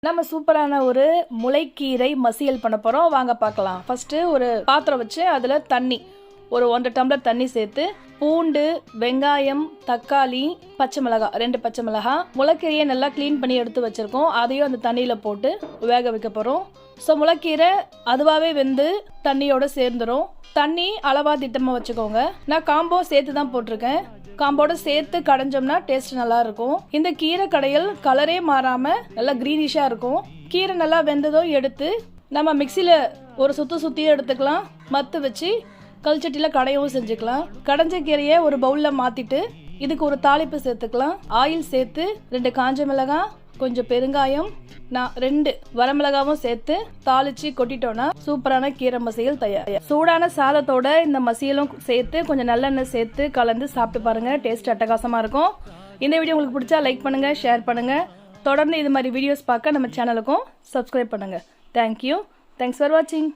நம்ம சூப்பரான ஒரு முளைக்கீரை மசியல் பண்ண போறோம். வாங்க பார்க்கலாம். ஃபர்ஸ்ட் ஒரு பாத்திரம் வச்சு அதுல தண்ணி ஒரு 1.5 டம்ளர் தண்ணி சேர்த்து பூண்டு, வெங்காயம், தக்காளி, பச்சை மிளகாய் 2 பச்சை மிளகாய், முளைக்கீரையை நல்லா க்ளீன் பண்ணி எடுத்து வச்சிருக்கோம். அதையும் அந்த தண்ணியில போட்டு வேக வைக்க போறோம். ஸோ முளைக்கீரை அதுவாகவே வெந்து தண்ணியோட சேர்ந்துடும். தண்ணி அளவா திட்டமாக வச்சுக்கோங்க. நான் காம்போ சேர்த்து தான் போட்டிருக்கேன். காம்போட சேர்த்து கடைஞ்சோம்னா டேஸ்ட் நல்லா இருக்கும். இந்த கீரை கடையல் கலரே மாறாம நல்லா கிரீனிஷா இருக்கும். கீரை நல்லா வெந்ததும் எடுத்து நம்ம மிக்சியில ஒரு சுத்தியும் எடுத்துக்கலாம். மத்து வச்சு கல்ச்சட்டில கடையவும் செஞ்சுக்கலாம். கடைஞ்ச கீரையை ஒரு பவுல்ல மாத்திட்டு இதுக்கு ஒரு தாளிப்பு சேர்த்துக்கலாம். ஆயில் சேர்த்து 2 காஞ்ச மிளகாய், கொஞ்சம் பெருங்காயம், நான் 2 வரமிளகாவும் சேர்த்து தாளிச்சு கொட்டிட்டோம்னா சூப்பரான கீரை மசியல் தயார். சூடான சாதத்தோட இந்த மசியலும் சேர்த்து கொஞ்சம் நல்லெண்ணெய் சேர்த்து கலந்து சாப்பிட்டு பாருங்க. டேஸ்ட் அட்டகாசமா இருக்கும். இந்த வீடியோ உங்களுக்கு பிடிச்சா லைக் பண்ணுங்க, ஷேர் பண்ணுங்க. தொடர்ந்து இது மாதிரி வீடியோஸ் பார்க்க நம்ம சேனலுக்கும் சப்ஸ்கிரைப் பண்ணுங்க. தேங்க்யூ. தேங்க்ஸ் ஃபார் வாட்சிங்.